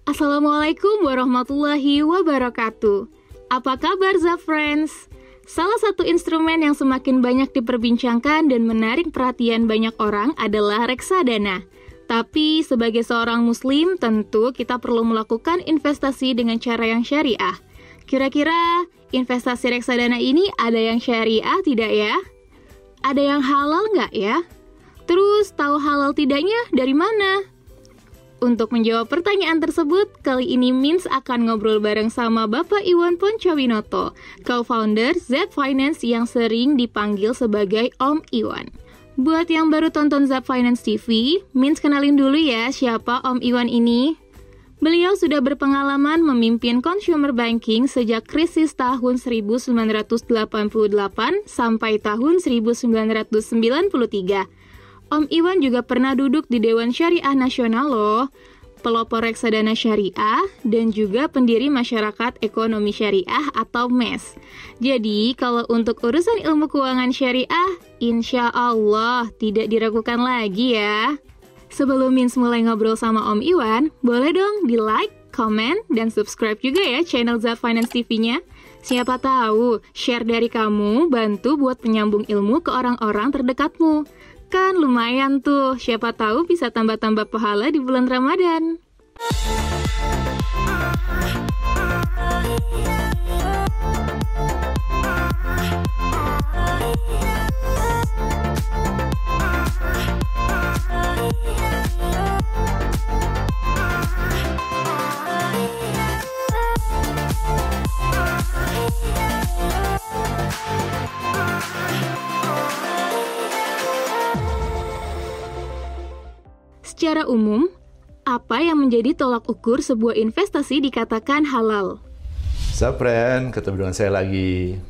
Assalamualaikum warahmatullahi wabarakatuh. Apa kabar Zap Friends? Salah satu instrumen yang semakin banyak diperbincangkan dan menarik perhatian banyak orang adalah reksadana. Tapi sebagai seorang muslim tentu kita perlu melakukan investasi dengan cara yang syariah. Kira-kira investasi reksadana ini ada yang syariah tidak ya? Ada yang halal nggak ya? Terus tahu halal tidaknya dari mana? Untuk menjawab pertanyaan tersebut, kali ini Mins akan ngobrol bareng sama Bapak Iwan Poncowinoto, co-founder Zap Finance yang sering dipanggil sebagai Om Iwan. Buat yang baru tonton Zap Finance TV, Mins kenalin dulu ya siapa Om Iwan ini. Beliau sudah berpengalaman memimpin consumer banking sejak krisis tahun 1988 sampai tahun 1993. Om Iwan juga pernah duduk di Dewan Syariah Nasional loh, pelopor reksadana syariah, dan juga pendiri Masyarakat Ekonomi Syariah atau MES. Jadi, kalau untuk urusan ilmu keuangan syariah, insya Allah tidak diragukan lagi ya. Sebelum Mins mulai ngobrol sama Om Iwan, boleh dong di-like, komen, dan subscribe juga ya channel Zap Finance TV-nya. Siapa tahu, share dari kamu bantu buat penyambung ilmu ke orang-orang terdekatmu. Kan lumayan tuh, siapa tahu bisa tambah-tambah pahala di bulan Ramadan. Secara umum, apa yang menjadi tolak ukur sebuah investasi dikatakan halal? Zapren, ketemu dengan saya lagi.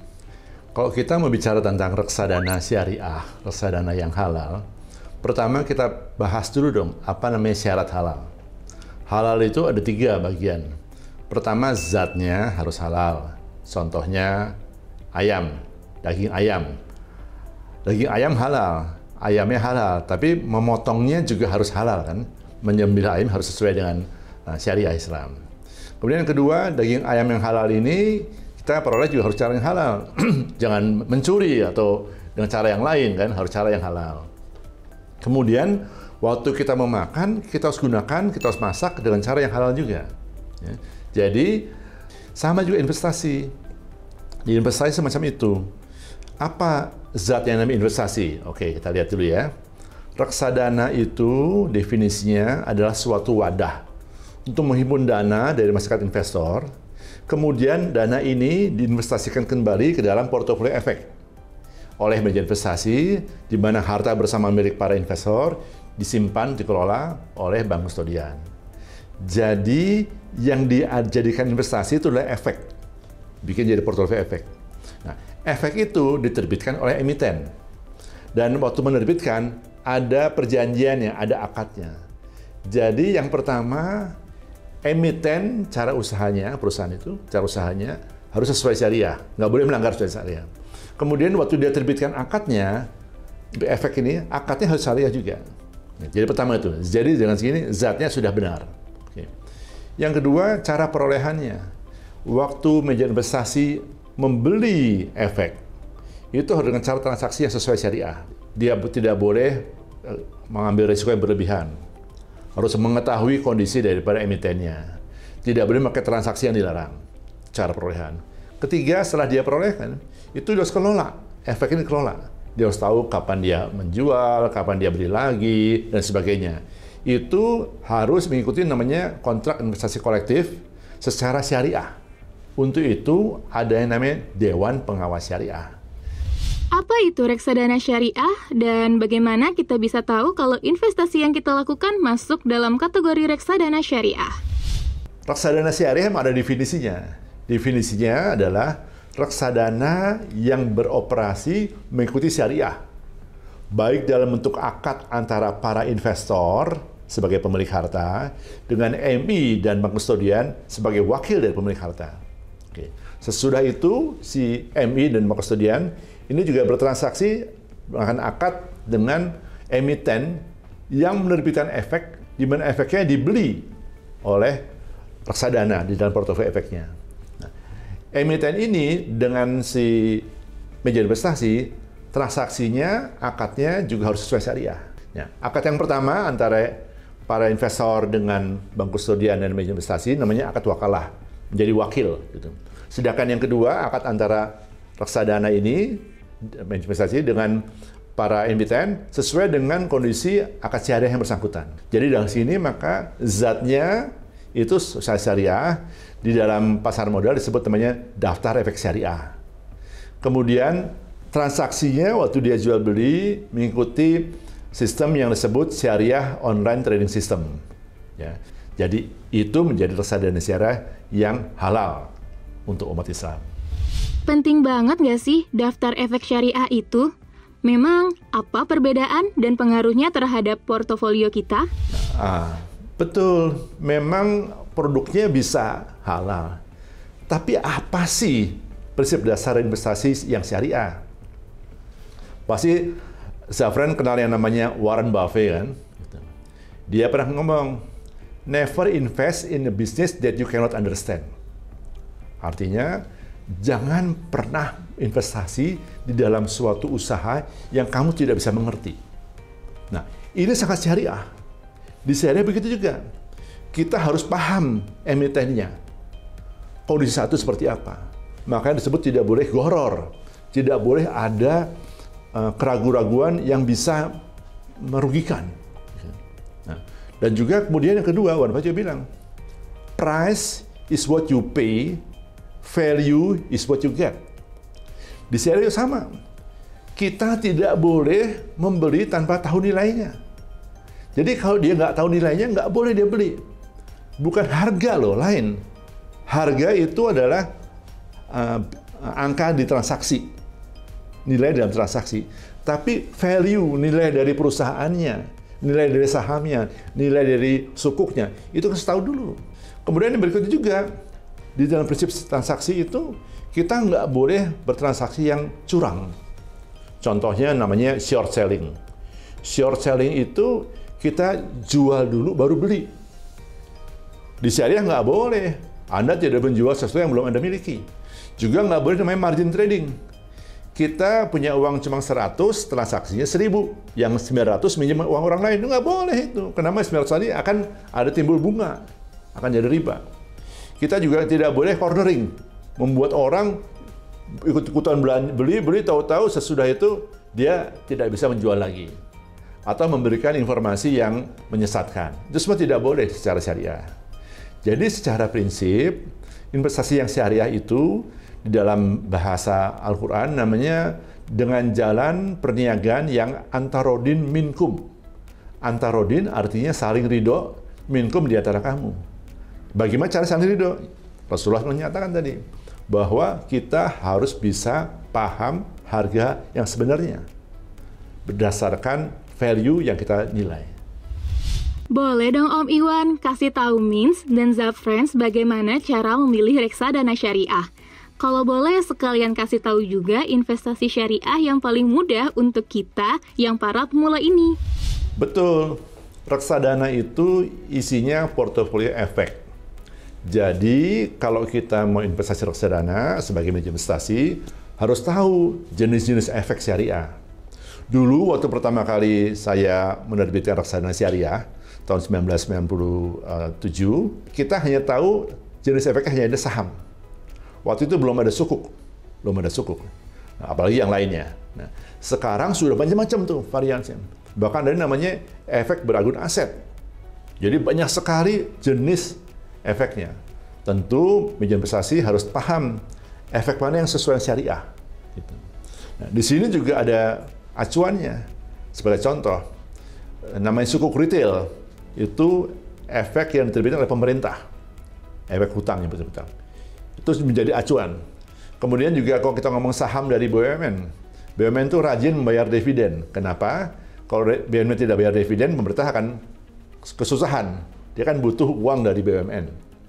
Kalau kita mau bicara tentang reksadana syariah, reksadana yang halal, pertama kita bahas dulu dong, apa namanya syarat halal. Halal itu ada 3 bagian. Pertama, zatnya harus halal. Contohnya, ayam, daging ayam. Daging ayam halal. Ayamnya halal, tapi memotongnya juga harus halal kan. Menyembelih ayam harus sesuai dengan syariah Islam. Kemudian yang kedua, daging ayam yang halal ini kita peroleh juga harus cara yang halal. Jangan mencuri atau dengan cara yang lain kan, harus cara yang halal. Kemudian waktu kita memakan, kita harus gunakan, kita harus masak dengan cara yang halal juga. Ya. Jadi sama juga investasi. Di investasi semacam itu. Apa zat yang namanya investasi? Oke, kita lihat dulu ya. Reksadana itu definisinya adalah suatu wadah untuk menghimpun dana dari masyarakat investor. Kemudian dana ini diinvestasikan kembali ke dalam portofolio efek oleh manajer investasi, di mana harta bersama milik para investor disimpan, dikelola oleh bank kustodian. Jadi yang dijadikan investasi itu adalah efek, bikin jadi portofolio efek. Nah, efek itu diterbitkan oleh emiten. Dan waktu menerbitkan, ada perjanjiannya, ada akadnya. Jadi yang pertama, emiten cara usahanya, perusahaan itu, cara usahanya harus sesuai syariah. Nggak boleh melanggar sesuai syariah. Kemudian waktu dia terbitkan akadnya, efek ini, akadnya harus syariah juga. Jadi pertama itu, jadi dengan segini, zatnya sudah benar. Oke. Yang kedua, cara perolehannya. Waktu manajer investasi membeli efek, itu harus dengan cara transaksi yang sesuai syariah. Dia tidak boleh mengambil risiko yang berlebihan. Harus mengetahui kondisi daripada emitennya. Tidak boleh pakai transaksi yang dilarang. Cara perolehan. Ketiga, setelah dia perolehkan, itu dia harus kelola. Efek ini kelola. Dia harus tahu kapan dia menjual, kapan dia beli lagi, dan sebagainya. Itu harus mengikuti namanya kontrak investasi kolektif secara syariah. Untuk itu, ada yang namanya Dewan Pengawas Syariah. Apa itu reksadana syariah dan bagaimana kita bisa tahu kalau investasi yang kita lakukan masuk dalam kategori reksadana syariah? Reksadana syariah ada definisinya. Definisinya adalah reksadana yang beroperasi mengikuti syariah. Baik dalam bentuk akad antara para investor sebagai pemilik harta dengan MI dan bank kustodian sebagai wakil dari pemilik harta. Oke. Sesudah itu, si MI dan bank kustodian ini juga bertransaksi melakukan akad dengan emiten yang menerbitkan efek, di mana efeknya dibeli oleh reksadana di dalam portofolio efeknya. Nah, emiten ini dengan si media investasi, transaksinya, akadnya juga harus sesuai syariah. Ya, akad yang pertama antara para investor dengan bank kustodian dan media investasi namanya akad wakalah, menjadi wakil. Gitu. Sedangkan yang kedua, akad antara reksadana ini, media investasi dengan para emiten sesuai dengan kondisi akad syariah yang bersangkutan. Jadi dari sini maka zatnya itu syariah, di dalam pasar modal disebut namanya daftar efek syariah. Kemudian transaksinya waktu dia jual beli mengikuti sistem yang disebut syariah online trading system. Ya. Jadi itu menjadi reksadana syariah yang halal untuk umat Islam. Penting banget nggak sih daftar efek syariah itu? Memang apa perbedaan dan pengaruhnya terhadap portofolio kita? Betul, memang produknya bisa halal. Tapi apa sih prinsip dasar investasi yang syariah? Pasti Zafran kenal yang namanya Warren Buffett kan? Dia pernah ngomong, never invest in a business that you cannot understand. Artinya, jangan pernah investasi di dalam suatu usaha yang kamu tidak bisa mengerti. Nah, ini sangat syariah. Di syariah begitu juga. Kita harus paham emitennya. Kondisi satu seperti apa. Makanya disebut tidak boleh gharar. Tidak boleh ada keraguan-raguan yang bisa merugikan. Nah, dan juga kemudian yang kedua, Warren Buffett bilang, price is what you pay, value is what you get. Di syariah sama. Kita tidak boleh membeli tanpa tahu nilainya. Jadi kalau dia nggak tahu nilainya, nggak boleh dia beli. Bukan harga loh, lain. Harga itu adalah angka di transaksi. Nilai dalam transaksi. Tapi value, nilai dari perusahaannya, nilai dari sahamnya, nilai dari sukuknya, itu harus tahu dulu. Kemudian yang berikutnya juga, di dalam prinsip transaksi itu, kita nggak boleh bertransaksi yang curang. Contohnya namanya short selling. Short selling itu kita jual dulu baru beli. Di syariah nggak boleh. Anda tidak menjual sesuatu yang belum Anda miliki. Juga nggak boleh namanya margin trading. Kita punya uang cuma 100, transaksinya 1000. Yang 900 minjem uang orang lain. Itu nggak boleh itu. Kenapa 900 tadi akan ada timbul bunga. Akan jadi riba. Kita juga tidak boleh cornering. Membuat orang ikut-ikutan beli, tahu-tahu sesudah itu dia tidak bisa menjual lagi. Atau memberikan informasi yang menyesatkan. Itu semua tidak boleh secara syariah. Jadi secara prinsip, investasi yang syariah itu di dalam bahasa Al-Quran namanya dengan jalan perniagaan yang antarodin minkum. Antarodin artinya saling ridho, minkum di antara kamu. Bagaimana cara saling ridho? Rasulullah menyatakan tadi bahwa kita harus bisa paham harga yang sebenarnya berdasarkan value yang kita nilai. Boleh dong Om Iwan kasih tahu Mins dan Zafrans bagaimana cara memilih reksadana syariah. Kalau boleh sekalian kasih tahu juga investasi syariah yang paling mudah untuk kita yang para pemula ini. Betul, reksadana itu isinya portofolio efek. Jadi kalau kita mau investasi reksadana sebagai media investasi harus tahu jenis-jenis efek syariah. Dulu waktu pertama kali saya menerbitkan reksadana syariah tahun 1997, kita hanya tahu jenis efeknya hanya ada saham. Waktu itu belum ada sukuk. Nah, apalagi yang lainnya. Nah, sekarang sudah macam-macam tuh variannya. Bahkan ada namanya efek beragun aset. Jadi banyak sekali jenis efeknya. Tentu media investasi harus paham efek mana yang sesuai syariah. Gitu. Nah, di sini juga ada acuannya. Sebagai contoh, namanya sukuk retail. Itu efek yang diterbitkan oleh pemerintah. Efek hutang yang betul-betul. Itu menjadi acuan. Kemudian juga kalau kita ngomong saham dari BUMN. BUMN itu rajin membayar dividen. Kenapa? Kalau BUMN tidak bayar dividen, pemerintah akan kesusahan. Dia kan butuh uang dari BUMN.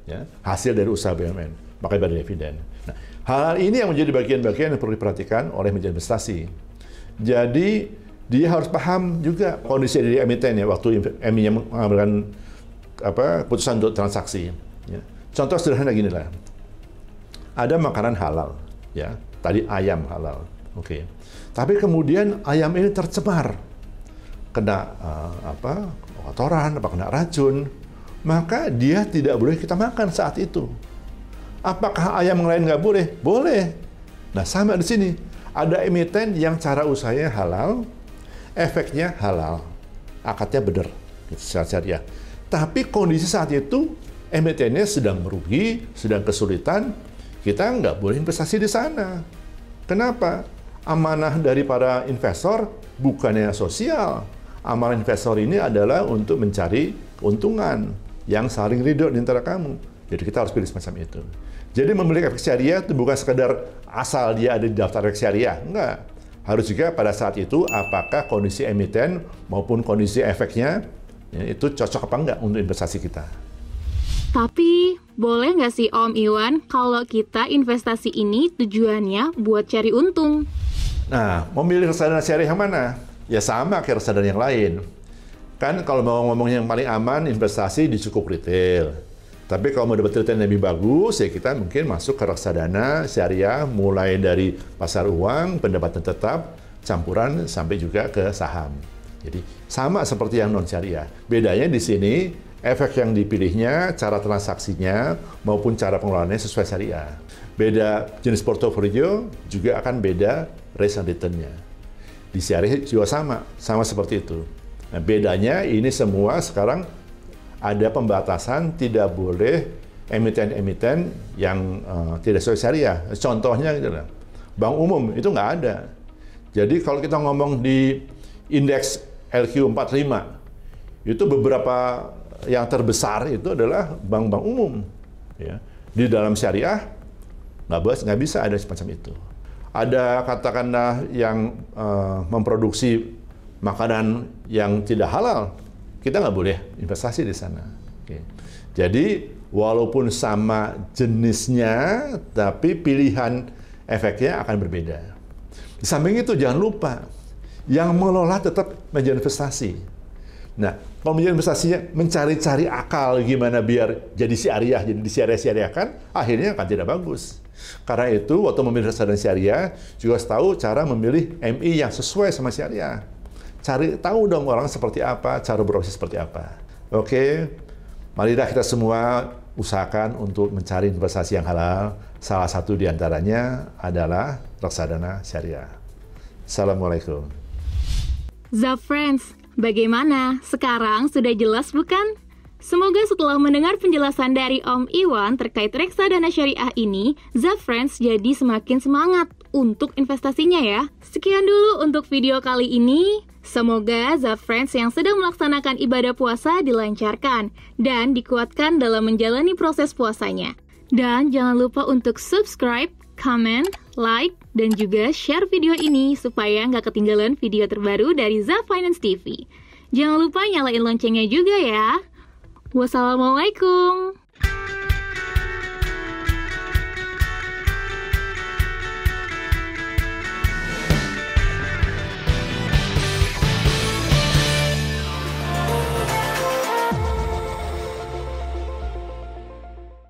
Ya, hasil dari usaha BUMN. Makanya bayar dividen. Nah, hal ini yang menjadi bagian-bagian yang perlu diperhatikan oleh media investasi. Jadi, dia harus paham juga kondisi dari emiten ya waktu MI-nya mengambilkan keputusan untuk transaksi. Ya. Contoh sederhana gini lah. Ada makanan halal, ya. Tadi ayam halal, oke. Tapi kemudian ayam ini tercemar, kena kotoran, kena racun, maka dia tidak boleh kita makan saat itu. Apakah ayam yang lain nggak boleh? Boleh. Nah, sama di sini. Ada emiten yang cara usahanya halal, efeknya halal, akadnya benar, secara syariah. Tapi kondisi saat itu, emitennya sedang merugi, sedang kesulitan, kita nggak boleh investasi di sana. Kenapa? Amanah dari para investor bukannya sosial. Amanah investor ini adalah untuk mencari keuntungan yang saling ridho di antara kamu. Jadi kita harus pilih semacam itu. Jadi memiliki efek syariah itu bukan sekedar asal dia ada di daftar efek syariah. Enggak. Harus juga pada saat itu apakah kondisi emiten maupun kondisi efeknya ya, itu cocok apa enggak untuk investasi kita. Tapi, boleh nggak sih Om Iwan kalau kita investasi ini tujuannya buat cari untung? Nah, memilih reksadana syariah yang mana? Ya sama kayak reksadana yang lain. Kan kalau mau ngomong yang paling aman, investasi di cukup retail. Tapi kalau mau dapat return yang lebih bagus, ya kita mungkin masuk ke reksadana syariah, mulai dari pasar uang, pendapatan tetap, campuran, sampai juga ke saham. Jadi sama seperti yang non-syariah. Bedanya di sini, efek yang dipilihnya, cara transaksinya, maupun cara pengelolaannya sesuai syariah. Beda jenis portofolio, juga akan beda risk and return-nya. Di syariah juga sama seperti itu. Nah, bedanya ini semua sekarang ada pembatasan, tidak boleh emiten-emiten yang tidak sesuai syariah. Contohnya gitu lah, bank umum itu nggak ada. Jadi kalau kita ngomong di indeks LQ45, itu beberapa yang terbesar itu adalah bank-bank umum. Ya. Di dalam syariah nggak bisa ada semacam itu. Ada katakanlah yang memproduksi makanan yang tidak halal, kita nggak boleh investasi di sana. Oke. Jadi walaupun sama jenisnya, tapi pilihan efeknya akan berbeda. Di samping itu jangan lupa, yang mengelola tetap menjadi investasi. Nah, kalau menjadi investasinya mencari-cari akal gimana biar jadi syariah, jadi disyariah-syariahkan, akhirnya akan tidak bagus. Karena itu, waktu memilih reksadana syariah, juga harus tahu cara memilih MI yang sesuai sama syariah. Cari tahu dong orang seperti apa, cara beroperasi seperti apa. Oke, marilah kita semua usahakan untuk mencari investasi yang halal. Salah satu di antaranya adalah reksadana syariah. Assalamualaikum. Zafriends, bagaimana? Sekarang sudah jelas bukan? Semoga setelah mendengar penjelasan dari Om Iwan terkait reksadana syariah ini, Zafriends jadi semakin semangat untuk investasinya ya. Sekian dulu untuk video kali ini. Semoga Zafriends yang sedang melaksanakan ibadah puasa dilancarkan dan dikuatkan dalam menjalani proses puasanya. Dan jangan lupa untuk subscribe, comment, like, dan juga share video ini supaya nggak ketinggalan video terbaru dari Zaf Finance TV. Jangan lupa nyalain loncengnya juga ya. Wassalamualaikum.